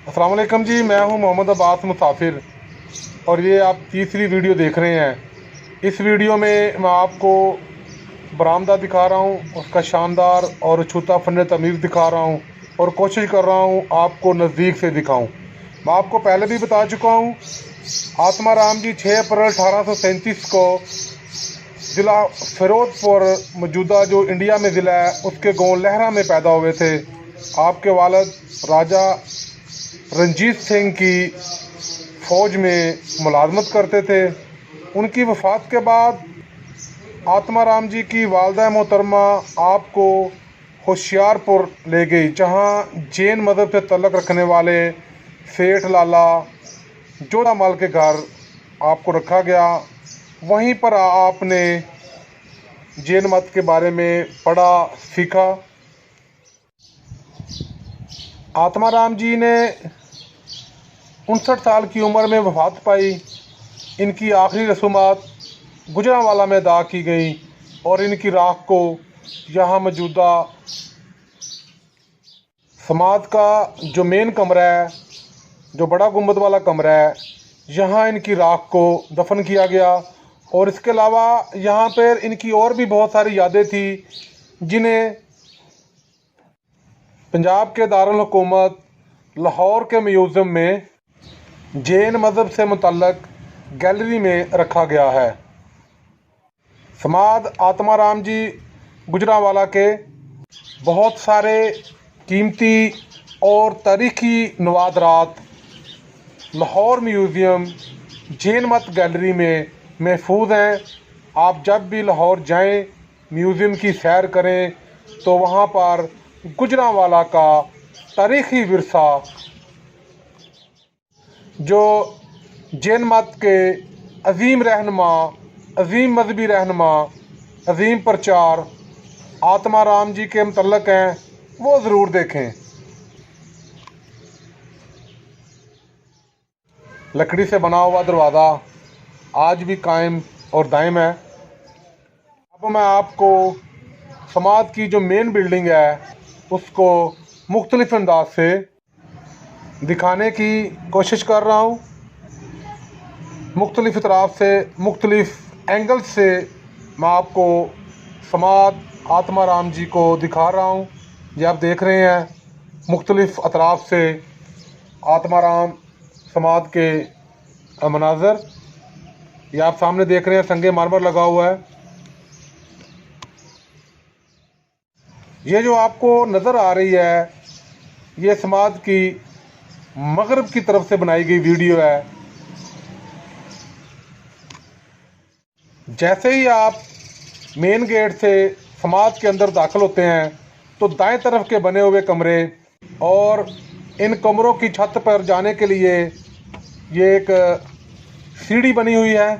अस्सलाम वालेकुम जी, मैं हूं मोहम्मद अब्बास मुसाफिर और ये आप तीसरी वीडियो देख रहे हैं। इस वीडियो में मैं आपको बरामदा दिखा रहा हूं, उसका शानदार और छूता फन तमीज़ दिखा रहा हूं और कोशिश कर रहा हूं आपको नज़दीक से दिखाऊं। मैं आपको पहले भी बता चुका हूं, आत्मा राम जी 6 अप्रैल 1837 को ज़िला फ़िरोज़पुर, मौजूदा जो इंडिया में ज़िला है, उसके गाँव लहरा में पैदा हुए थे। आपके वालिद राजा रंजीत सिंह की फ़ौज में मुलाजमत करते थे। उनकी वफ़ात के बाद आत्मा राम जी की वालदा मोहतरमा आपको होशियारपुर ले गई, जहां जैन मज़हब से तल्लुक़ रखने वाले सेठ लाला जोधामाल के घर आपको रखा गया। वहीं पर आपने जैन मत के बारे में पढ़ा, सीखा। आत्मा राम जी ने 59 साल की उम्र में वफ़ात पाई। इनकी आखिरी रसूमात गुजरांवाला में अदा की गई और इनकी राख को यहाँ मौजूदा समाज का जो मेन कमरा है, जो बड़ा गुंबद वाला कमरा है, यहाँ इनकी राख को दफन किया गया। और इसके अलावा यहाँ पर इनकी और भी बहुत सारी यादें थी, जिन्हें पंजाब के दारुल हुकूमत लाहौर के म्यूज़ियम में जैन मज़हब से मुतल्लक गैलरी में रखा गया है। समाद आत्मा राम जी गुजरांवाला के बहुत सारे कीमती और तारीख़ी नवादरात लाहौर म्यूज़ियम जैन मत गैलरी में महफूज हैं। आप जब भी लाहौर जाएं, म्यूज़ियम की सैर करें, तो वहाँ पर गुजरांवाला का तारीख़ी विरसा, जो जैन मत के अजीम रहनुमा, अजीम मजहबी रहनुमा, अजीम प्रचार आत्मा राम जी के मुतल्लक हैं, वो ज़रूर देखें। लकड़ी से बना हुआ दरवाज़ा आज भी कायम और दायम है। अब मैं आपको समाज की जो मेन बिल्डिंग है, उसको मुख्तलिफ अंदाज से दिखाने की कोशिश कर रहा हूँ। मुख्तलिफ अतराफ से, मुख्तलिफ एंगल से मैं आपको समाद आत्मा राम जी को दिखा रहा हूँ। ये आप देख रहे हैं, मुख्तलिफ अतराफ से आत्मा राम समाद के मनाज़र। ये आप सामने देख रहे हैं, संगे मार्बल लगा हुआ है। ये जो आपको नज़र आ रही है, ये समाज की मगरब की तरफ से बनाई गई वीडियो है। जैसे ही आप मेन गेट से समाज के अंदर दाखिल होते हैं, तो दाएं तरफ के बने हुए कमरे और इन कमरों की छत पर जाने के लिए ये एक सीढ़ी बनी हुई है।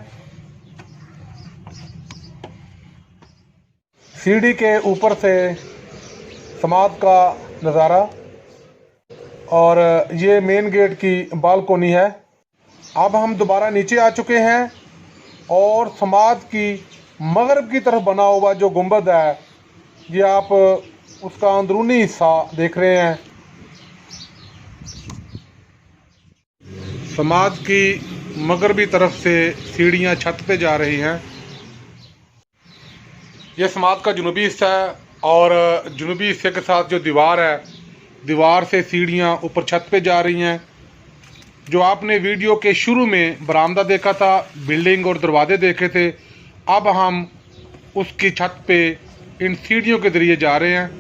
सीढ़ी के ऊपर से समाज का नज़ारा और ये मेन गेट की बालकोनी है। अब हम दोबारा नीचे आ चुके हैं और समाज की मगरब की तरफ बना हुआ जो गुंबद है, ये आप उसका अंदरूनी हिस्सा देख रहे हैं। समाज की मगरबी तरफ से सीढ़ियाँ छत पे जा रही हैं। ये समाज का जुनूबी हिस्सा है और जुनूबी हिस्से के साथ जो दीवार है, दीवार से सीढ़ियाँ ऊपर छत पे जा रही हैं। जो आपने वीडियो के शुरू में बरामदा देखा था, बिल्डिंग और दरवाजे देखे थे, अब हम उसकी छत पे इन सीढ़ियों के ज़रिए जा रहे हैं।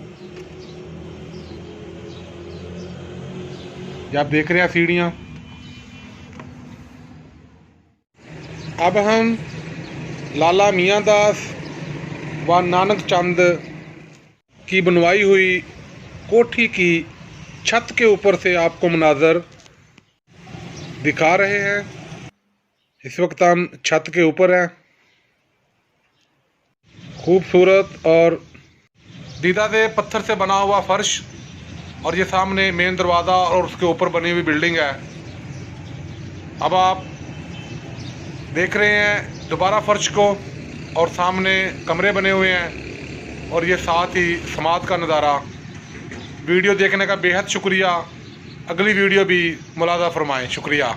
ये आप देख रहे हैं सीढ़ियाँ। अब हम लाला मियाँ दास व नानक चंद की बनवाई हुई कोठी की छत के ऊपर से आपको मनाज़र दिखा रहे हैं। इस वक्त हम छत के ऊपर हैं। खूबसूरत और दीदा से पत्थर से बना हुआ फर्श और ये सामने मेन दरवाज़ा और उसके ऊपर बनी हुई बिल्डिंग है। अब आप देख रहे हैं दोबारा फर्श को और सामने कमरे बने हुए हैं और ये साथ ही समाज का नज़ारा। वीडियो देखने का बेहद शुक्रिया अगली वीडियो भी मुलाज़ा फरमाएँ। शुक्रिया।